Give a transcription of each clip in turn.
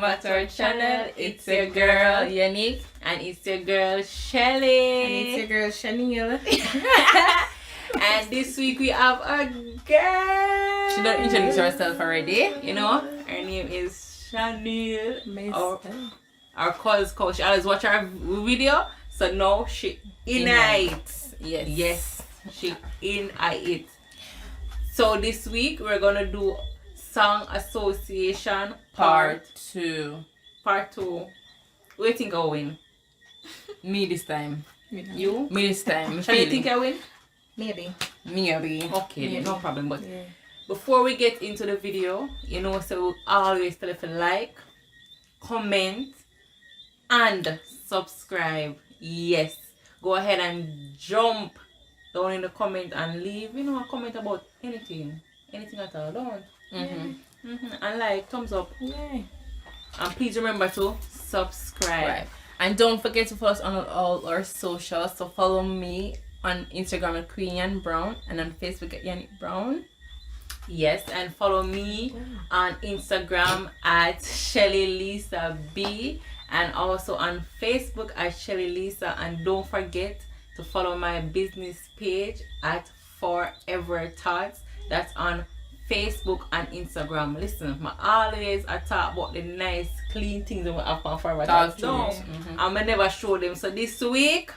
back to our channel. It's your girl Yannick and it's your girl Shelly. And it's your girl Shaneil. And this week we have a girl. She don't introduce herself already, you know. Her name is Shaneil. Our cause coach. She always watch our video, so now she in it. Yes, she in it. So this week we're gonna do Song Association Part 2. What do you think I win? Me this time. You? Me this time. Shall you think I win? Maybe. Okay, then, no problem. But before we get into the video, you know, so always tell if you like, comment, and subscribe. Yes. Go ahead and jump down in the comment and leave, you know, a comment about anything at all. Don't. And like, thumbs up. Yeah. And please remember to subscribe. Right. And don't forget to follow us on all our socials. So follow me on Instagram at Queen Yan Brown and on Facebook at Yannick Brown. Yes, and follow me on Instagram at Shelly Lisa B and also on Facebook at Shelly Lisa. And don't forget to follow my business page at Forever Thoughts. That's on Facebook and Instagram. Listen, I always talk about the nice, clean things that we have on Forever Thoughts. I'm gonna never show them. So this week,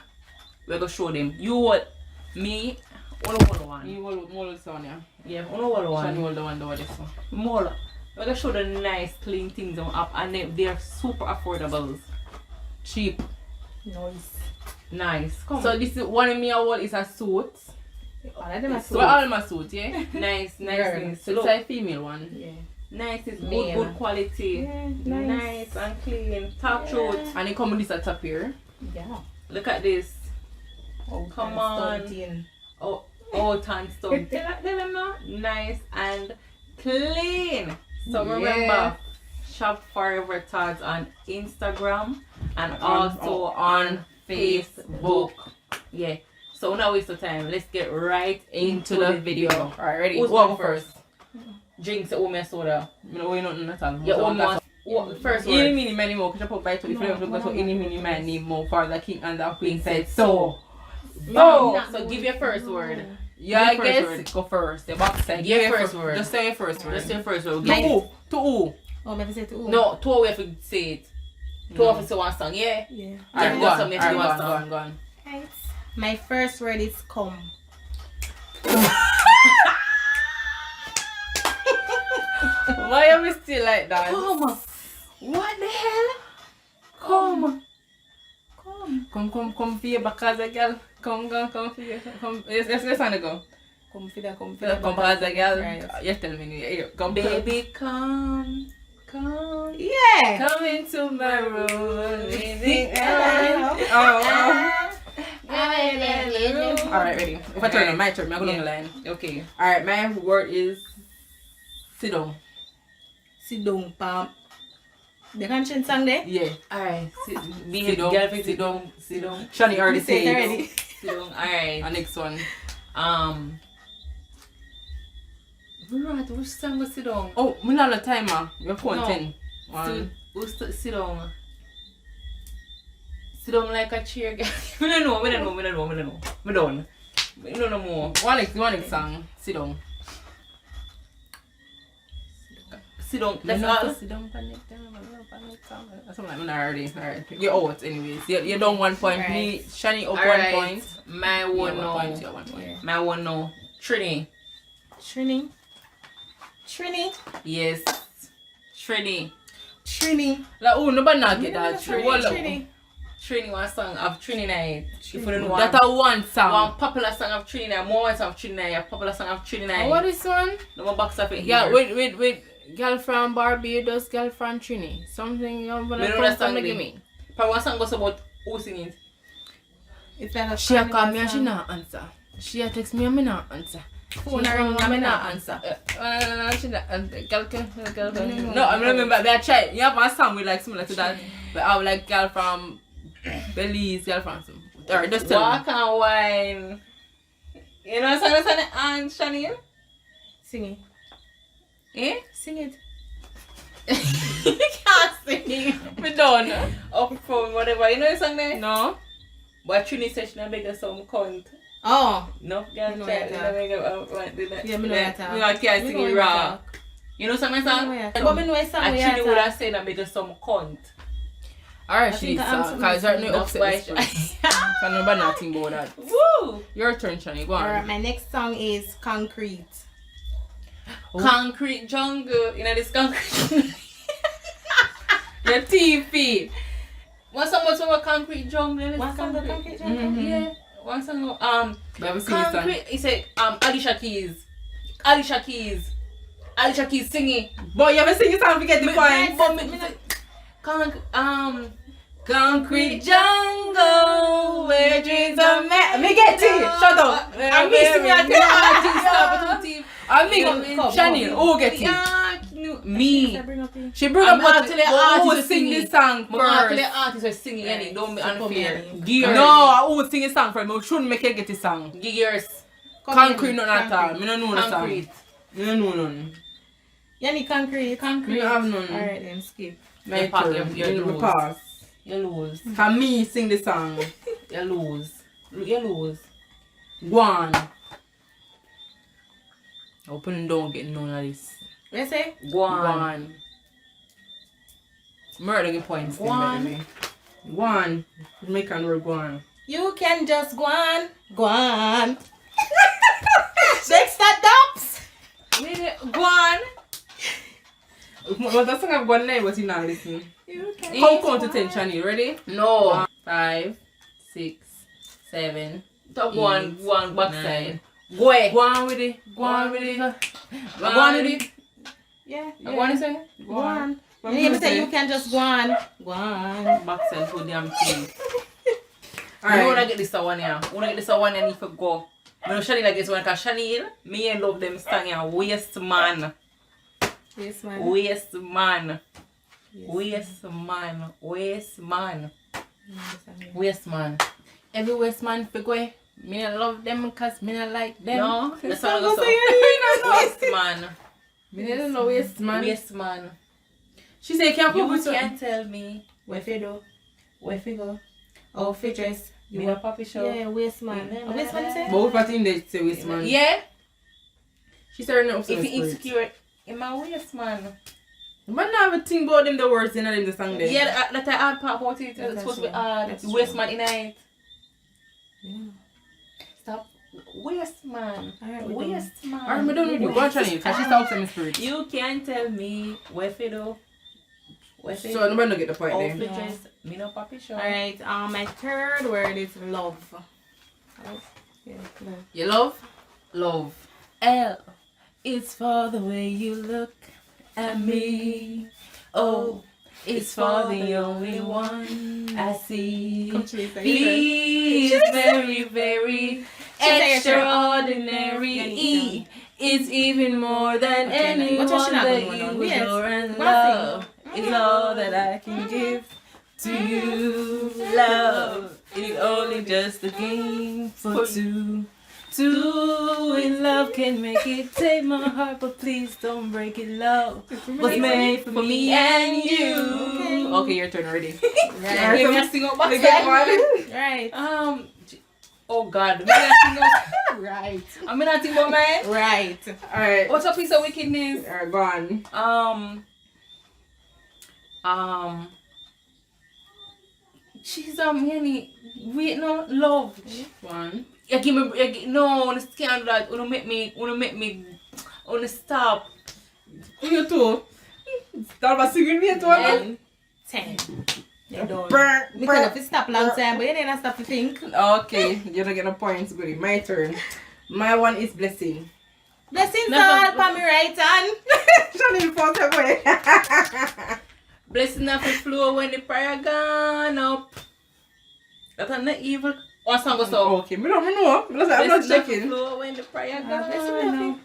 we're gonna show them. You what? Me? One. You will Sonia. Yeah, one. Shani will the one do this one. More. We're gonna show the nice, clean things that we have, and they're super affordable. Cheap. Nice. Come. So this is one in me wall is a suit. All of them are So all my suit, yeah? Nice. So it's a female one. Yeah. Nice, it's Male. good quality. Yeah, Nice and clean. Top throat. And it come with this at top here. Yeah. Look at this. Oh, Come on. Oh, tan stuff. Nice and clean. So remember, shop Forever Thoughts on Instagram and also on Facebook. Yeah. So now waste of time. Let's get right into the video. Alright, ready? Who's Who going first? Drink the oatmeal soda. I don't know nothing at all. Yeah, one first Any word. mini many more. Because I put by to the flavor look so any mini many more for the king and the queen said so. So give your first word. Yeah, I Give your guess first word. go first. The box said Give your first word. Just say your first word. Just your first word. To who? To who? Oh, maybe say to No, two we have to say it. Two of us say one song, yeah? Yeah. Alright, Yeah, go on. so maybe Alright, one go song. on, go on. Right. My first word is come. Why are we still like that? Come. What the hell? Come. Come for your back as a girl. Come for your. Come. Let's go. Come for the Come as a girl. Right. You tell me. Come. Baby, come. Yeah. Come into my room. Leaving Alright, ready. If I turn on my turn, I'm going to line. Okay. Alright, my word is sit down. Sit down, Pam. The country song there? Yeah. Alright. Sit down. Sit down. Shani already You say it said already. Sit down. Alright. And next one. Right, which song was sit down? Oh, we not have a timer. You're counting. Sit down. Sit down like a chair. We don't know. We don't know more. One next song. Sit down. Sit down. That's all. Sit down. Something like that already. Alright. You're out anyways. You're down 1 point. Right. Me, Shani up Alright. 1 point. My one Yeah, 1 no. point. Yeah, 1 point. Yeah. My one no. Trini. Trini. Yes. Trini. Like, oh, nobody not get that. Trini. Trini, one song of Trinidad. If you don't know That's a one song. one popular song of Trinidad, more song of Trinidad, a popular song of Trinidad. What is one? No box of it Yeah, here. with girl from Barbados, girl from Trini. Something you're gonna Me know come that from song the there. gimme. But one song goes about who singing it. It's like a She a call me carnival and she song. not answer. She a text me and me not answer. Phone a ring and me not answer. She not answer. Girl. No, I remember they try. You have a song with like similar to that, but I would like girl from Belize, girl from some. Alright, just tell me. Walk and wine. You know what I'm saying, Shaneil? Sing it. Eh? Sing it. You can't sing We done. Up from whatever. You know the song there? No. But Trini said she not beg her some cunt. Oh. No, girl, know child, that. not beg her. Yeah, me know that. Me can't sing it raw. You know something song? But me know a song And where Trini would have said I beg her some cunt. Alright, I she's think I'm because you're supposed not upset. Can remember nothing about that. Woo! Your turn, Shani. Go on. Alright, my next song is Concrete. Concrete jungle. You know this concrete jungle. Your TV. One song was about concrete jungle. What song the Concrete Jungle? Mhm. Yeah. One song Never seen this song. concrete. He said Alicia Keys. Alicia Keys. Alicia Keys singing. Boy, you ever sing this song? Forget the point. Concrete jungle where dreams are made. Me get it. Shut up. I'm missing me. I mean, Shaneil, who get it? Me. She bring I'm up actually who artist sing singing. this song Actually, first. artists were singing it. Don't be So unfair. come Gears. No, who sing this song first? We shouldn't make her get this song. Gears. Concrete, not at all. Me no know the song. Concrete. Me no know none. Yanni Concrete. Me no have none. Alright then, skip. My pass, turn. you Me lose. pass. You lose. Can me sing the song? You lose. You lose. Go on. Open don't get none of this. What you say? Go Go on. on. Murder the points. Go on. Go on. Make and work go on. You can just go on. Go on. Dexter Dubs. Go on. But that song I've gone live, but you not listening. You can Count to 10, Shani. Ready? No. 5, 6, 7. Top one backside. Go Go ahead. on with it. Go on with it. Go on with it. Yeah. Go on, say. Go on. You need to say you can just go on. Go on. Backside to damn thing. I Alright. wanna get this one here. I wanna get this one and if you go. I know Shaneil like this one because Shaneil, me and love them song here. Waste man. Yes, man. Waste man. Yes. Waste man. Waste man. Yes. Waste man. Every West man fi go. Me not love them because me not like them. No, that's not not so. Waste man. Me don't know West man. Waste man. She say can't You put with can't tell me Where fi do? where fi go. Oh, fi dress. You a poppy show. Yeah, waist man. Yeah. Waist man say? But what part in there say West man? Yeah. She said no upset If you spirit. insecure in my waist man. But now have a thing about them the words in them the song there. Yeah, that I hard part about it. It's supposed to be hard. That's Waste true. man in it. Yeah. Stop. Waste man. Alright, we Waste man. Alright, me done with you. Go on, Shani, because she stops in spirit. You can't tell me where fi do. Where fi So nobody don't get the point off there. the Yeah. dress. Me no poppy show. Alright, my third word is love. Yeah, love. You love? Love. L. It's for the way you look at me. O. It's for the only one I see. Come to me, say B is very, very extraordinary. E is even more than Okay, anyone what you not that going on? you Yes. adore and What I love. Is all that I can give to you. Love is only just a game for two. Two in love can make it. Take my heart, but please don't break it. Love was made for me and you. Okay, your turn already. Right. Give me a sing up back Right. Oh God. Me not sing up. Right. I'm not think about mine. Right. Alright. What's a piece of wickedness? Alright, go on. She's Yanni. Wait, no, love. One. You give me, no, you can't do that. You make me, stop. You too. Start by singing me at one. 10. You're done. We could have stop long time, but you didn't stop to think. Okay, you're not getting points, goodie. My turn. My one is blessing. Blessings Never- all for me right hand. Shani first away. Blessing off the floor when the prayer gone up. That's not evil. What song goes so? Okay, me know. I'm not Blessing off the checking. floor when the prayer Blessings gone up.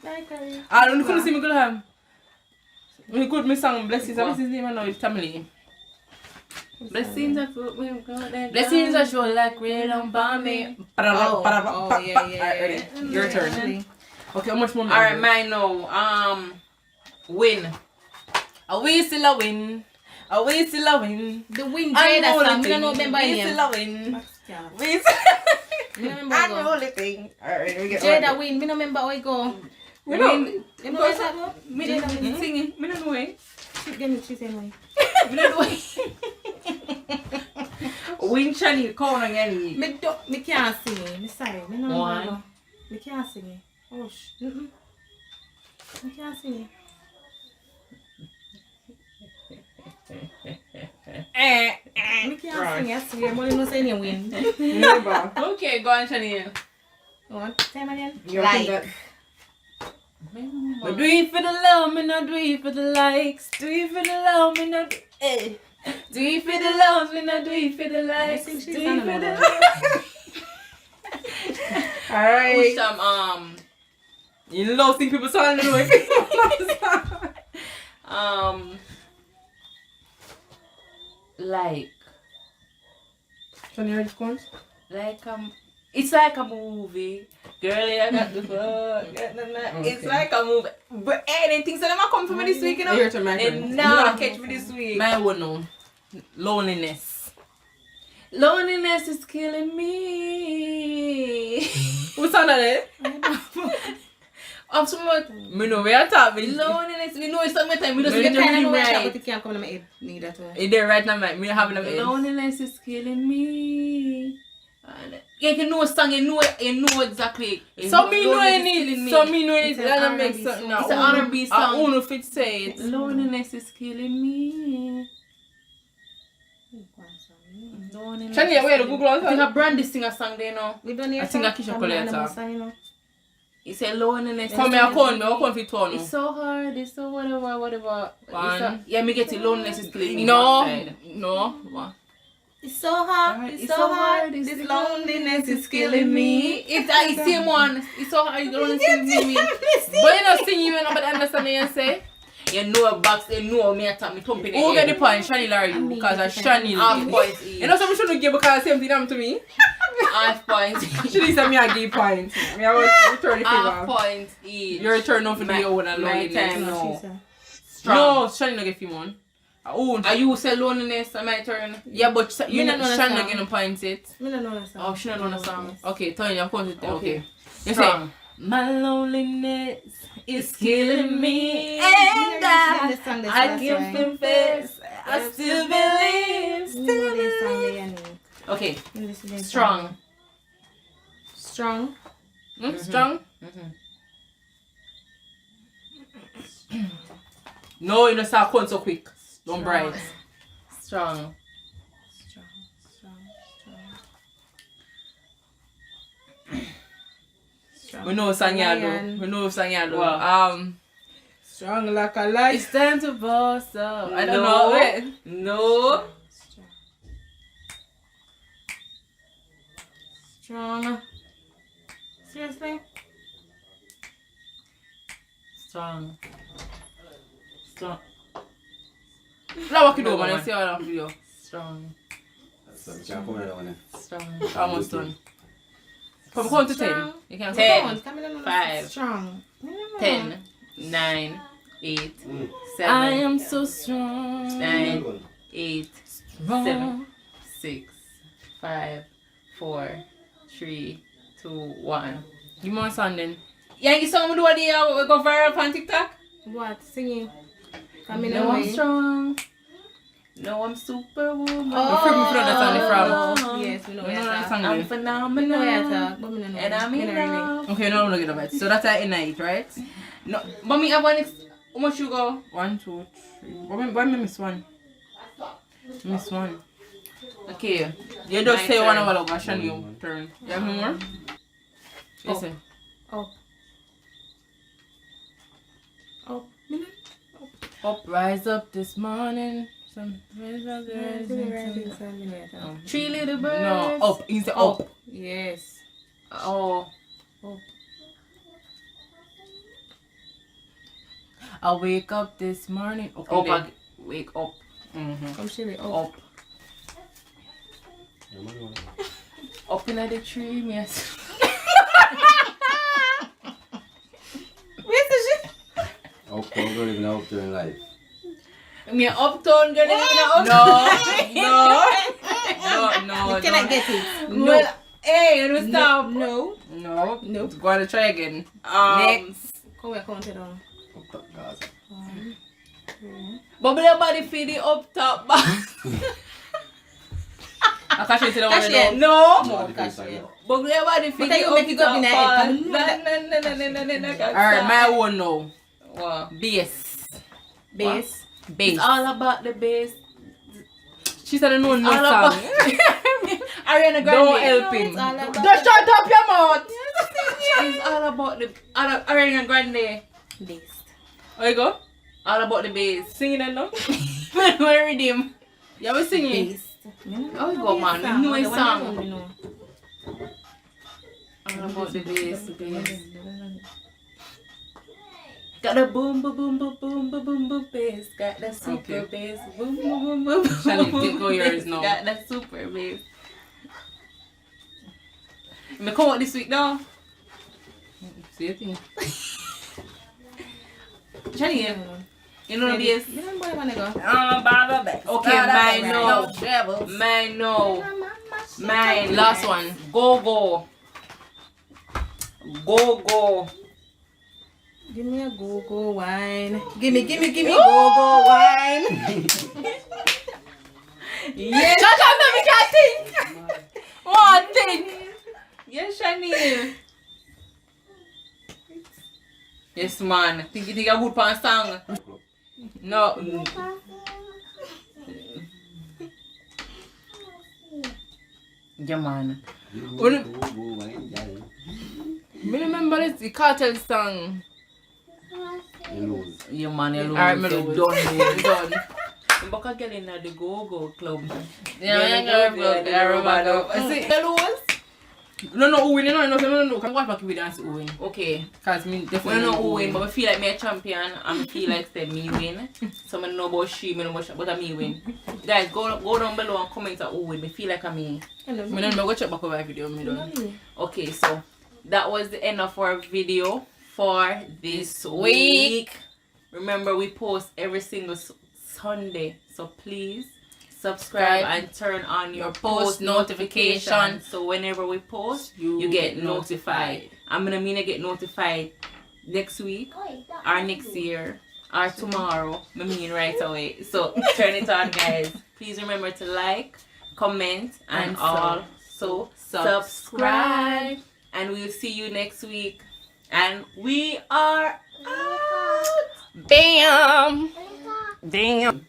I don't couldn't see me good ham. We could me song blessings. What's his name now? It's family. Blessings of foot when God and Blessings are sure like rain on me. Oh, yeah. Ready? Your turn. Okay, how much more? Alright, mine now. Win. We still a win. I we still loving. The wind Jada song. We don't know them by We still name. loving. Yeah. We Me no remember how it go. unruly thing. Alright, we get Jada win. Me no remember how it go. We know. You know what that go? Me Jada win. singing. Me don't know it. Give me 3 seconds. Me don't know it. Win Shani, call on any. Me can't sing it. Me sorry. Me no One. remember. Me can't sing it. Oh sh. Me can't sing it. Me can't sing it. I swear. I'm only not saying you win. Remember. Okay, go on, Shaneil. What? Time again? You're Like. But do it for the love, me not do it for the likes. Do it for the love, me not do it. Do it for the love, me not do it for the likes. Do think it she's for done the another. Push Alright. some You love seeing people sound annoying. like Can you respond? it's like a movie. Girl, I got the fuck. It's like a movie. But anything, so them a come for me this week, you know? Here to my And friend. now catch me this week. My one know. Loneliness. Loneliness is killing me. What's on that? I'm so much Me know where I talk me. loneliness. We know it's something time. We don't Me get know kind I of know what right. it can't come in my head. Neither too. It there right now, me having them head. Loneliness is killing me. And you can know a song, you know exactly. So me know Loneliness is it. killing me. So me know it. It's an That make R&B something song. now. It's an R&B song. I wanna fit say it. Loneliness is killing me. Loneliness Shania, is where the killing Google me. I think answer? a Brandy sing a song there now. We don't hear I think I Kisha Coletta. He said loneliness. Come here, come fit on. It's so hard. It's so whatever. One. Yeah, me get it. Loneliness is killing me. No, outside. no. What? It's so hard. It's so hard. This loneliness is killing me. It's the same one. It's so hard. Loneliness is killing me. But you not sing, you know, but understand what you say. You know a box. You know me. I tap me thumping Who get the point? Shaneil or you? Because I Shaneil. Half points each. You know something shouldn't give because same thing happened to me. Half points. She did say me I give points. Me I want to return the Half favor. points each. You return off for My- the own and my loneliness. time. No. Strong. No, Shaneil not get few one. Oh, Are you say loneliness? Am I turn? yeah, but you Me know not know the Shaneil not song. get no points it. Me don't know that song. Oh, she don't know the song. Okay, Tony, I'm going to tell. Okay. You say, Strong. my loneliness is killing me, Me and never sing this song, this I last give time. confess, I still believe, Me know this song still there, Yanni. Okay. Me listen to this Strong. song. Strong. Strong? No, you don't start calling so quick. Don't bright. Strong. We know Sanyalo. Lion. We know Sanyalo. Wow. Strong like a light. It's time to boss up. I don't No. know. Wait. No. Strong. Seriously? Strong. Strong. Now what you do, man? I see how I video. Strong. Strong. Strong. Almost done. From count to 10. Strong. You can 10. Come on, 5. Strong. 10. 9. 8. 7. I am so strong. 9. 8. Strong. 7. 6. 5. 4. 3. 2. 1. Give me one song then. Yeah, you saw me do what they go viral on TikTok? What? Singing. Come in No, I'm away. strong. No, I'm superwoman. The film you know that song from. Yes, we know We know that that song song. I'm there. We know that phenomenal. song, but we don't know. And I'm We in don't really. love. Okay, no, I'm not gonna bite. So that's at night, right? No, mommy, I want how much you go? 1, 2, 3. Why me miss one? Miss one. Okay. You just My say turn. 1 hour over Shani turn. You have any more? Yes, sir. Oh. Oh. Up, rise up this morning. Some Three little birds. No, up. He's the up. Yes. Oh. I wake up this morning. Okay, Up. then. Wake up. Come Shelly. Oh. Up. Up in the tree, yes. Where's the shit? Hope don't even out there in life. Me uptown girl. No. You cannot get it. Well, hey, you know stop. No. Nope. Go on and try again. Next. Come here, count it down. Bubble your body for the up top box. I catch you to the one Cash that it. No. No, cash it. Bubble your body for But the you up make it go top in the box. head. No. Alright, my one now. What? Bass. Base. It's all about the bass. She said I know no All about song. Ariana Grande. Don't help him. It's all about Just shut up your mouth. It's all about the Ariana Grande. base. Where you go? All about the bass. Singing that now? Where redeem? You ever singing? Base. Oh, you go, man. You know his song. You know. All about the bass. Got the boom, boom, boom, boom, boom, boom, boom, boom bass. Got the super Okay. bass. Boom, boom, boom, boom, boom. Shall boom, we go yours bass. now? Got the super bass. Me come out this week now. See you thing. Shani, you know the bass? You don't wanna go. By the back. Okay, mine no. Travels. Mine no. Mine. Last one. Go, go. Go, go. Give me a go-go wine. Give me go-go wine. Yes. Shut up, let me can't think. One thing. Yes, Shani. Yes, man. Think you think a good pan song? No. Yeah, man. Me remember this the cartel song. Yeah, man. You Alright, me done. lose. Done. I'm back again in the go-go club. Yeah, I remember. See, you lose? No, win. No. Can watch back with dance win. Okay. Cause me I definitely don't know who win, but I feel like me a champion and I feel like say me win. So I don't know about she, I don't know about but I me win. Guys, go down below and comment who win. I feel like I me. Me don't go check back over video. Me don't. Okay, so that was the end of our video for this week. Remember, we post every single Sunday, so please subscribe and turn on your post notifications so whenever we post you get notified. I'm gonna get notified next week or next year or tomorrow. I mean right away. So turn it on, guys. Please remember to like, comment, and also subscribe. And we'll see you next week. And we are out. Bam. Damn.